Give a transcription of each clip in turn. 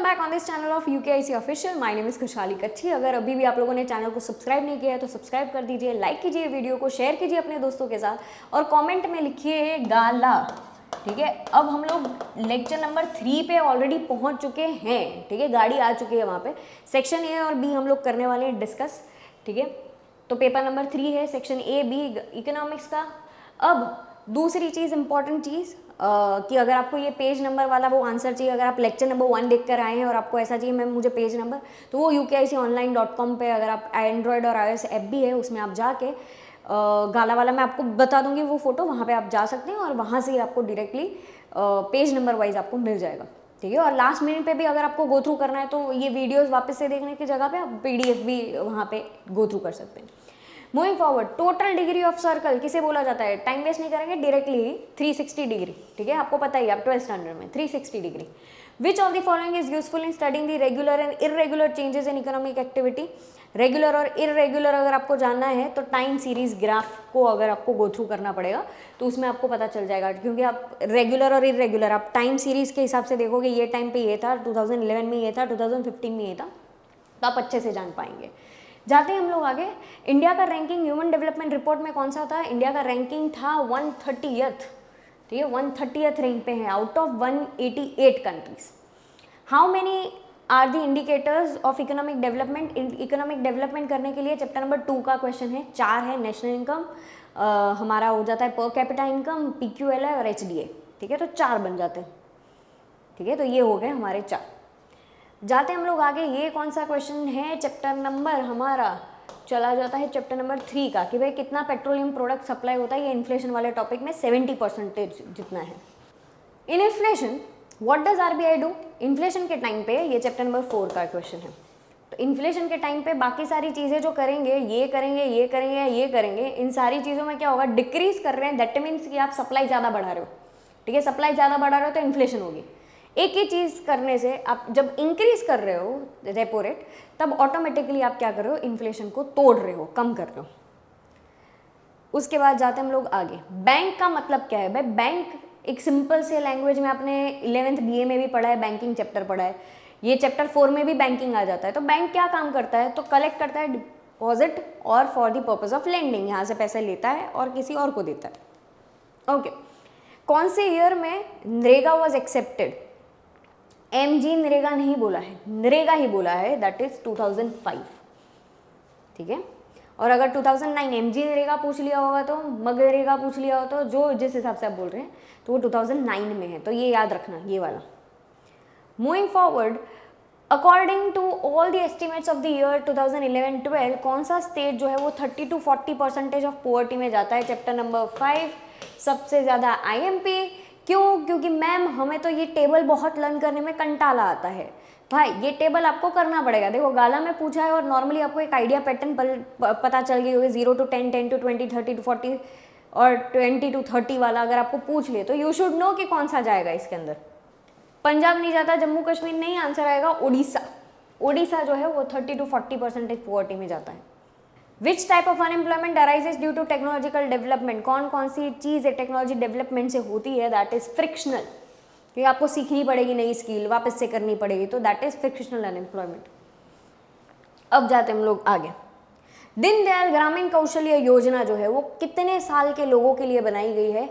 Back on this channel of UKIC official. My name is खुशहाली कच्छी। अगर अभी भी आप लोगों ने चैनल को सब्सक्राइब नहीं किया है तो सब्सक्राइब कर दीजिए, लाइक कीजिए वीडियो को, शेयर कीजिए अपने दोस्तों के साथ और कमेंट में लिखिए गाला। ठीक है, अब हम लोग लेक्चर नंबर 3 पे ऑलरेडी पहुंच चुके हैं। ठीक है, गाड़ी आ चुकी है वहाँ पे। सेक्शन ए और बी हम लोग करने वाले हैं डिस्कस। ठीक है, तो पेपर नंबर 3 है सेक्शन ए बी इकोनॉमिक्स का। अब दूसरी चीज़, इंपॉर्टेंट चीज़ कि अगर आपको ये पेज नंबर वाला वो आंसर चाहिए, अगर आप लेक्चर नंबर 1 देख कर आए हैं और आपको ऐसा चाहिए मैम मुझे पेज नंबर, तो वो UKIConline.com पे, अगर आप एंड्रॉयड और iOS ऐप भी है उसमें आप जाके गाला वाला मैं आपको बता दूंगी वो फोटो, वहाँ पे आप जा सकते हैं और वहाँ से आपको डायरेक्टली पेज नंबर वाइज आपको मिल जाएगा। ठीक है, और लास्ट मिनट पे भी अगर आपको गो थ्रू करना है तो ये वीडियोस वापस से देखने की जगह पे आप PDF भी वहाँ पे गो थ्रू कर सकते हैं। Moving forward, total degree of circle किसे बोला जाता है? टाइम वेस्ट नहीं करेंगे, डायरेक्टली 360 डिग्री। ठीक है, आपको पता ही, आप 12th स्टैंडर्ड में 360 degree. Which of the following is useful in studying the regular and irregular changes in economic activity? Regular और इरेगुलर अगर आपको जानना है तो टाइम सीरीज ग्राफ को अगर आपको गो थ्रू करना पड़ेगा तो उसमें आपको पता चल जाएगा, क्योंकि आप रेगुलर और इरेगुलर आप टाइम सीरीज के हिसाब से देखोगे, ये टाइम पे ये था, 2011 में ये था, 2015 में ये था, तो आप अच्छे से जान पाएंगे। जाते हैं हम लोग आगे। इंडिया का रैंकिंग ह्यूमन डेवलपमेंट रिपोर्ट में कौन सा था? इंडिया का रैंकिंग था 130th। ठीक है, 130th रैंक पे है out of 188 countries. How many are the indicators of economic development? Economic development करने के लिए चैप्टर नंबर 2 का क्वेश्चन है, 4 है। नेशनल इनकम हमारा हो जाता है पर कैपिटा इनकम, PQLI और HDA। ठीक है, तो 4 बन जाते हैं। ठीक है, तो ये हो गए हमारे 4। जाते हम लोग आगे। ये कौन सा क्वेश्चन है? चैप्टर नंबर हमारा चला जाता है चैप्टर नंबर 3 का, कि भाई कितना पेट्रोलियम प्रोडक्ट सप्लाई होता है। ये इन्फ्लेशन वाले टॉपिक में 70% जितना है। इन inflation what does RBI do? Inflation के टाइम पे, ये चैप्टर नंबर 4 का क्वेश्चन है। तो इन्फ्लेशन के टाइम पे बाकी सारी चीज़ें जो करेंगे, ये करेंगे, ये करेंगे, ये करेंगे, इन सारी चीज़ों में क्या होगा? डिक्रीज कर रहे हैं। दैट मीन्स कि आप सप्लाई ज़्यादा बढ़ा रहे हो। ठीक है, सप्लाई ज़्यादा बढ़ा रहे हो तो इन्फ्लेशन होगी। एक ही चीज़ करने से आप जब इंक्रीज कर रहे हो रेपो रेट, तब ऑटोमेटिकली आप क्या कर रहे हो? इन्फ्लेशन को तोड़ रहे हो, कम कर रहे हो। उसके बाद जाते हम लोग आगे। बैंक का मतलब क्या है? भाई बैंक एक सिंपल से लैंग्वेज में आपने 11th BA में भी पढ़ा है, बैंकिंग चैप्टर पढ़ा है, ये चैप्टर 4 में भी बैंकिंग आ जाता है। तो बैंक क्या काम करता है? तो कलेक्ट करता है डिपॉजिट और for the purpose of lending, यहाँ से पैसे लेता है और किसी और को देता है। ओके, कौन से ईयर में NREGA was accepted? MG NREGA नहीं बोला है, नरेगा ही बोला है, दैट इज 2005। ठीक है, और अगर 2009 MG नरेगा पूछ लिया होगा तो मनरेगा पूछ लिया हो, तो जो जिस हिसाब से आप बोल रहे हैं तो वो 2009 में है, तो ये याद रखना, ये वाला। Moving forward, according to all the estimates of the year 2011-12 कौन सा स्टेट जो है वो 30 to 40% ऑफ पोवर्टी में जाता है? चैप्टर नंबर 5, सबसे ज़्यादा IMP। क्यों? क्योंकि मैम हमें तो ये टेबल बहुत लर्न करने में कंटाला आता है। भाई ये टेबल आपको करना पड़ेगा। देखो गाला में पूछा है और नॉर्मली आपको एक आइडिया पैटर्न पता चल गई होगी। 0 to 10, 10 to 20, 30 to 40 और 20 to 30 वाला अगर आपको पूछ ले तो यू शुड नो कि कौन सा जाएगा इसके अंदर। पंजाब नहीं जाता, जम्मू कश्मीर नहीं, आंसर आएगा उड़ीसा। उड़ीसा जो है वो 30 to 40% पोवर्टी में जाता है। Which type of unemployment arises due to technological development? कौन कौन सी चीज़ टेक्नोलॉजी डेवलपमेंट से होती है? दैट इज फ्रिक्शनल, कि आपको सीखनी पड़ेगी नई स्किल, वापस से करनी पड़ेगी, तो दैट इज फ्रिक्शनल अनएम्प्लॉयमेंट। अब जाते हम लोग आगे। दीनदयाल ग्रामीण कौशल्य योजना जो है वो कितने साल के लोगों के लिए बनाई गई है?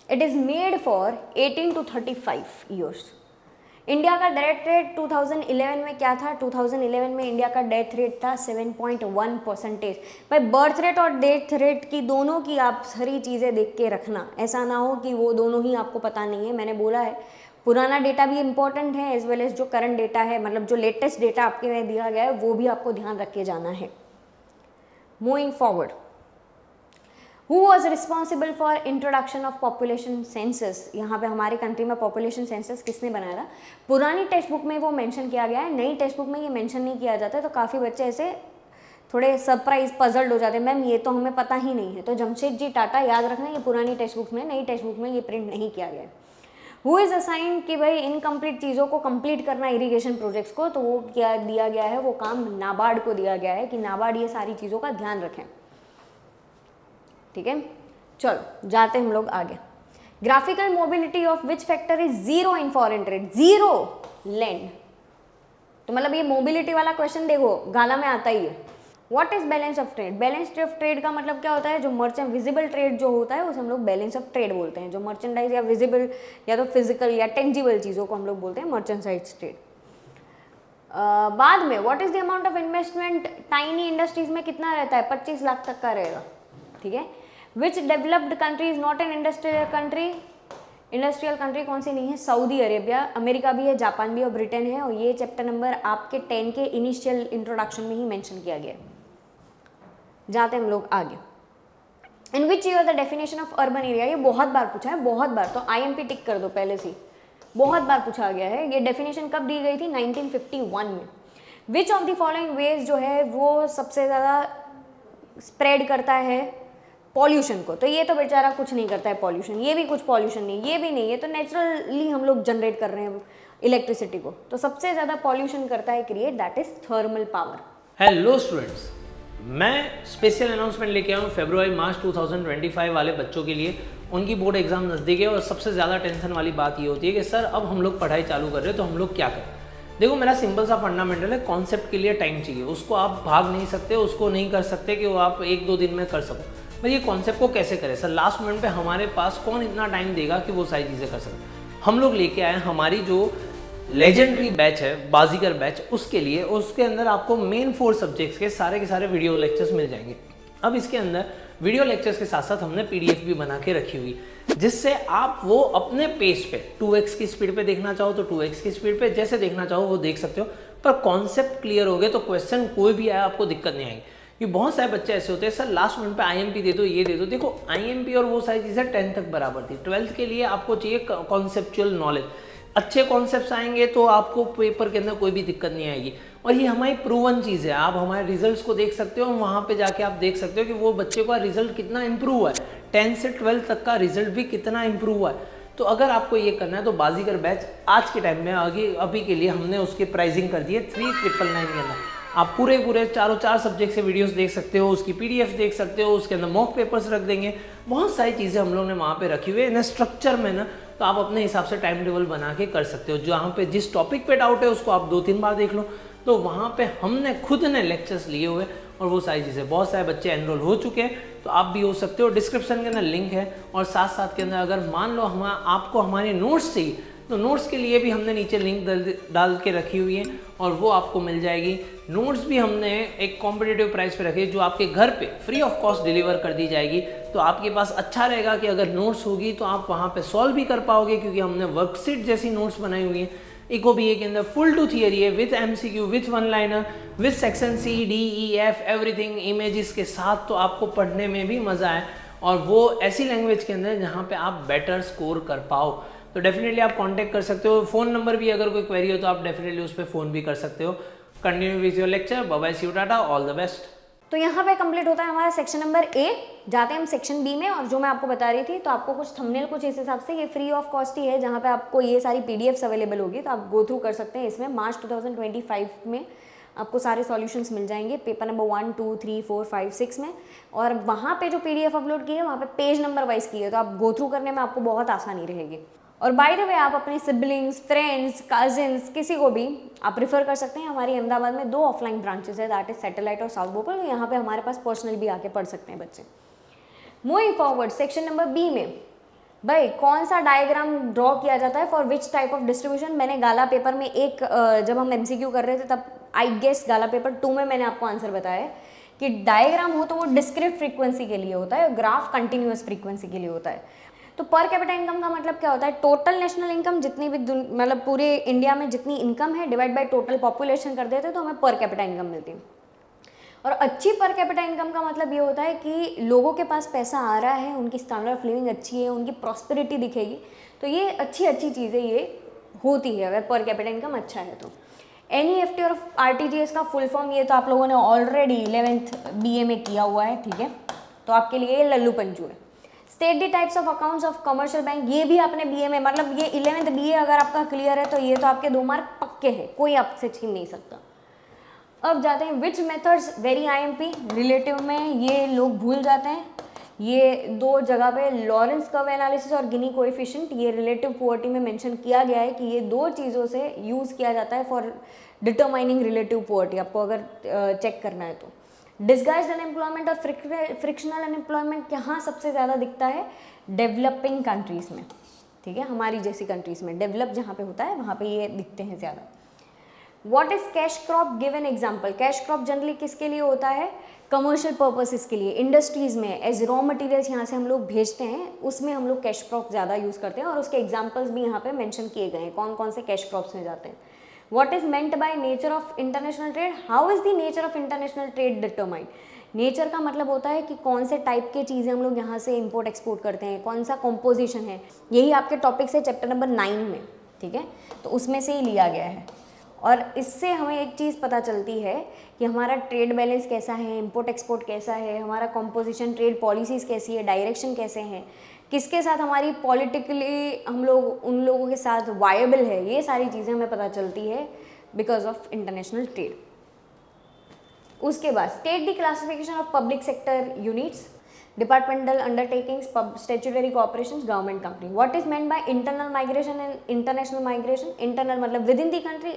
It is made for 18 to 35 years. India का डेथ रेट 2011 में क्या था? 2011 में इंडिया का डेथ रेट था 7.1%। भाई बर्थ रेट और डेथ रेट की दोनों की आप सारी चीज़ें देख के रखना, ऐसा ना हो कि वो दोनों ही आपको पता नहीं है। मैंने बोला है पुराना डेटा भी इंपॉर्टेंट है एज वेल एज जो करंट डेटा है, मतलब जो लेटेस्ट डेटा आपके में दिया गया है वो भी आपको ध्यान रख के जाना है। Moving forward, Who was responsible for introduction of population census? यहाँ पे हमारे कंट्री में पॉपुलेशन सेंसस किसने बनाया था? पुरानी टेक्स्ट बुक में वो मेंशन किया गया है, नई टेक्स्ट बुक में ये मेंशन नहीं किया जाता है, तो काफ़ी बच्चे ऐसे थोड़े सरप्राइज पजल्ड हो जाते हैं, मैम ये तो हमें पता ही नहीं है। तो जमशेदजी टाटा याद रखना, ये पुरानी टेक्स्ट बुक में, नई टेक्स्ट बुक में ये प्रिंट नहीं किया गया है। हु इज़ असाइन कि भाई इनकम्प्लीट चीज़ों को कंप्लीट करना इरीगेशन प्रोजेक्ट्स को, तो वो क्या दिया गया है? वो काम नाबार्ड को दिया गया है कि नाबार्ड ये सारी चीज़ों का ध्यान रखें। ठीक है, चलो जाते हम लोग आगे। Graphical mobility of which factor is zero in foreign trade? Zero land. तो मतलब ये मोबिलिटी वाला क्वेश्चन देखो गाला में आता ही है। What is balance of trade? Balance of trade का मतलब क्या होता है? जो मर्चेंट विजिबल ट्रेड जो होता है उसे हम लोग बैलेंस ऑफ ट्रेड बोलते हैं। जो मर्चेंडाइज या विजिबल या तो फिजिकल या टेंजिबल चीज़ों को हम लोग बोलते हैं मर्चेंडाइज ट्रेड। बाद में what is the amount of investment tiny industries में कितना रहता है? 25 लाख तक का रहेगा, ठीक है। Which developed country is not an industrial country? Industrial country कौन सी नहीं है? सऊदी अरेबिया, अमेरिका भी है, जापान भी है और ब्रिटेन है। और ये चैप्टर नंबर आपके 10 के इनिशियल इंट्रोडक्शन में ही मेंशन किया गया है। जाते हम लोग आगे। In which year the definition of urban area? ये बहुत बार पूछा है, बहुत बार, तो IMP टिक कर दो पहले से, बहुत बार पूछा गया है। ये डेफिनेशन कब दी गई थी? 1951 में। Which of the following veg जो है वो सबसे ज़्यादा स्प्रेड करता है पॉल्यूशन को? तो ये तो बेचारा कुछ नहीं करता है पॉल्यूशन, ये भी कुछ पॉल्यूशन नहीं, ये भी नहीं, ये तो नेचुरली हम लोग जनरेट कर रहे हैं इलेक्ट्रिसिटी को। तो सबसे ज़्यादा पॉल्यूशन करता है create, that is thermal power. Hello students, मैं स्पेशल अनाउंसमेंट लेके आया हूँ फरवरी-मार्च 2025 वाले बच्चों के लिए। उनकी बोर्ड एग्जाम नज़दीक है और सबसे ज़्यादा टेंशन वाली बात ये होती है कि सर अब हम लोग पढ़ाई चालू कर रहे हैं तो हम लोग क्या करें। देखो मेरा सिंपल सा फंडामेंटल है, कॉन्सेप्ट के लिए टाइम चाहिए, उसको आप भाग नहीं सकते, उसको नहीं कर सकते कि वो आप 1-2 दिन में कर सको। पर ये कॉन्सेप्ट को कैसे करें सर? लास्ट मोमेंट पे हमारे पास कौन इतना टाइम देगा कि वो सारी चीज़ें कर सकें। हम लोग लेके आए हमारी जो लेजेंडरी बैच है, बाजीगर बैच, उसके लिए। उसके अंदर आपको मेन 4 सब्जेक्ट्स के सारे वीडियो लेक्चर्स मिल जाएंगे। अब इसके अंदर वीडियो लेक्चर्स के साथ साथ हमने PDF भी बना के रखी हुई, जिससे आप वो अपने पेज पे 2x की स्पीड पे देखना चाहो तो 2x की स्पीड पे, जैसे देखना चाहो वो देख सकते हो। पर कॉन्सेप्ट क्लियर हो गए तो क्वेश्चन कोई भी आए आपको दिक्कत नहीं आएगी। कि बहुत सारे बच्चे ऐसे होते हैं सर लास्ट मिनट पे IMP दे दो, ये दे दो। देखो IMP और वो सारी चीज़ें 10th तक बराबर थी। 12th के लिए आपको चाहिए कॉन्सेप्चुअल नॉलेज। अच्छे कॉन्सेप्ट्स आएंगे तो आपको पेपर के अंदर कोई भी दिक्कत नहीं आएगी। और ये हमारी प्रूवन चीज़ है, आप हमारे रिजल्ट्स को देख सकते हो, वहाँ पे जाके आप देख सकते हो कि वो बच्चे का रिजल्ट कितना इंप्रूव हुआ है, 10 से 12 तक का रिजल्ट भी कितना इंप्रूव हुआ है। तो अगर आपको ये करना है तो बाजीगर बैच आज के टाइम में आगे अभी के लिए हमने उसकी प्राइसिंग कर दी है 3999 के अंदर। आप पूरे चारों 4 सब्जेक्ट से वीडियोस देख सकते हो, उसकी PDF देख सकते हो, उसके अंदर मॉक पेपर्स रख देंगे, बहुत सारी चीज़ें हम लोग ने वहाँ पे रखी हुई है इन स्ट्रक्चर में ना। तो आप अपने हिसाब से टाइम टेबल बना के कर सकते हो। जहाँ पे जिस टॉपिक पे डाउट है उसको आप 2-3 बार देख लो। तो वहाँ पे हमने खुद ने लेक्चर्स लिए हुए और वो सारी चीज़ें, बहुत सारे बच्चे एनरोल हो चुके हैं, तो आप भी हो सकते हो। डिस्क्रिप्शन के अंदर लिंक है और साथ साथ के अंदर अगर मान लो आपको हमारे नोट्स चाहिए तो नोट्स के लिए भी हमने नीचे लिंक डाल के रखी हुई है और वो आपको मिल जाएगी। नोट्स भी हमने एक कॉम्पिटिटिव प्राइस पे रखी है जो आपके घर पे फ्री ऑफ कॉस्ट डिलीवर कर दी जाएगी। तो आपके पास अच्छा रहेगा कि अगर नोट्स होगी तो आप वहाँ पे सॉल्व भी कर पाओगे, क्योंकि हमने वर्कशीट जैसी नोट्स बनाई हुई है। इको BA के अंदर फुल टू थियरी है, with MCQ, with 1 liner, with section C, D, E, F, everything images के साथ। तो आपको पढ़ने में भी मज़ा आए और वो ऐसी लैंग्वेज के अंदर जहाँ पे आप बेटर स्कोर कर पाओ। तो डेफिनेटली आप कांटेक्ट कर सकते हो। फ़ोन नंबर भी अगर कोई क्वेरी हो तो आप डेफिनेटली उस पर फ़ोन भी कर सकते हो। Continue with your lecture. Bye bye, see you, tata, all the best. तो यहाँ पे कंप्लीट होता है हमारा सेक्शन नंबर A। जाते हैं हम सेक्शन B में। और जो मैं आपको बता रही थी, तो आपको कुछ थंबनेल कुछ इस हिसाब से, ये फ्री ऑफ कॉस्ट ही है, जहाँ पे आपको ये सारी PDFs अवेलेबल होगी, तो आप गो थ्रू कर सकते हैं। इसमें मार्च 2025 में आपको सारे सॉल्यूशंस मिल जाएंगे पेपर नंबर 1, 2, 3, 4, 5, 6 में। और वहाँ पे जो PDF अपलोड की है वहाँ पे पेज नंबर वाइज की है, तो आप गो थ्रू करने में आपको बहुत आसानी रहेगी। और बाय द वे आप अपने सिबलिंग्स, फ्रेंड्स, कजिन्स, किसी को भी आप प्रिफर कर सकते हैं। हमारी अहमदाबाद में 2 ऑफलाइन ब्रांचेस है, दैट इज सैटेलाइट और साउथ भोपाल। तो यहाँ पे हमारे पास पर्सनल भी आके पढ़ सकते हैं बच्चे। Moving forward, section number B में भाई कौन सा डायग्राम ड्रॉ किया जाता है for which type of distribution. मैंने गाला पेपर में एक जब हम MCQ कर रहे थे तब आई गेस गाला पेपर 2 में मैंने आपको आंसर बताया कि डायग्राम हो तो वो डिस्क्रीट फ्रीक्वेंसी के लिए होता है, ग्राफ कंटिन्यूअस फ्रीक्वेंसी के लिए होता है। तो पर कैपिटा इनकम का मतलब क्या होता है? टोटल नेशनल इनकम, जितनी भी मतलब पूरे इंडिया में जितनी इनकम है डिवाइड बाय टोटल पॉपुलेशन कर देते हैं तो हमें पर कैपिटा इनकम मिलती है। और अच्छी पर कैपिटा इनकम का मतलब ये होता है कि लोगों के पास पैसा आ रहा है, उनकी स्टैंडर्ड ऑफ लिविंग अच्छी है, उनकी प्रॉस्पेरिटी दिखेगी। तो ये अच्छी चीज़ें ये होती है अगर पर कैपिटा इनकम अच्छा है तो। NEFT और RTGS का फुल फॉर्म ये तो आप लोगों ने ऑलरेडी 11th BA में किया हुआ है, ठीक है। तो आपके लिए ये लल्लू पंजू है। State the types of accounts of commercial bank, ये भी आपने BA में, मतलब ये 11th BA अगर आपका क्लियर है तो ये तो आपके 2 मार्क पक्के हैं, कोई आपसे छीन नहीं सकता। अब जाते हैं विच मेथड्स वेरी IMP, रिलेटिव में ये लोग भूल जाते हैं। ये दो जगह पे लॉरेंस कर्व एनालिसिस और गिनी कोएफिशिएंट, ये रिलेटिव पुअर्टी में मेंशन किया गया है कि ये दो चीज़ों से यूज़ किया जाता है फॉर डिटरमाइनिंग रिलेटिव पुअर्टी, आपको अगर चेक करना है तो। डिस्गाइज्ड अनएम्प्लॉयमेंट और फ्रिक्शनल अनएम्प्लॉयमेंट कहाँ सबसे ज़्यादा दिखता है? डेवलपिंग कंट्रीज़ में, ठीक है, हमारी जैसी कंट्रीज़ में, डेवलप जहाँ पे होता है वहाँ पे ये दिखते हैं ज़्यादा। What is cash crop? Give an example. Cash crop generally किसके लिए होता है? कमर्शियल पर्पसेस के लिए, इंडस्ट्रीज़ में एज रॉ मटेरियल्स यहाँ से हम लोग भेजते हैं, उसमें हम लोग कैश क्रॉप ज़्यादा यूज़ करते हैं और उसके एग्जाम्पल्स भी यहाँ पे मेंशन किए गए हैं कौन कौन से कैश क्रॉप्स में जाते हैं। What is meant by nature of international trade? How is the nature of international trade determined? Nature का मतलब होता है कि कौन से टाइप के चीज़ें हम लोग यहाँ से इंपोर्ट एक्सपोर्ट करते हैं, कौन सा कॉम्पोजिशन है, यही आपके टॉपिक्स है चैप्टर नंबर 9 में, ठीक है, तो उसमें से ही लिया गया है। और इससे हमें एक चीज़ पता चलती है कि हमारा ट्रेड बैलेंस कैसा है, इंपोर्ट एक्सपोर्ट कैसा है, हमारा कॉम्पोजिशन, ट्रेड पॉलिसीज़ कैसी है, डायरेक्शन कैसे हैं, किसके साथ हमारी पॉलिटिकली हम लोग उन लोगों के साथ वायबल है, ये सारी चीज़ें हमें पता चलती है बिकॉज ऑफ इंटरनेशनल ट्रेड। उसके बाद state the classification of public sector units, departmental undertakings, statutory corporation, government company. What is meant by internal migration and international migration? Internal मतलब within the country,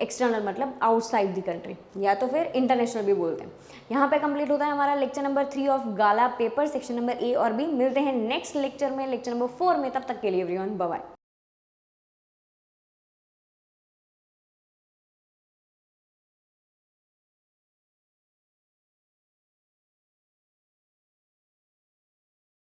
external मतलब outside the country, या तो फिर international भी बोलते हैं। यहाँ पे कंप्लीट होता है हमारा lecture number 3 of gala paper, section number A और बी। मिलते हैं नेक्स्ट लेक्चर में, लेक्चर नंबर 4 में, तब तक के लिए एवरीवन बाय बाय।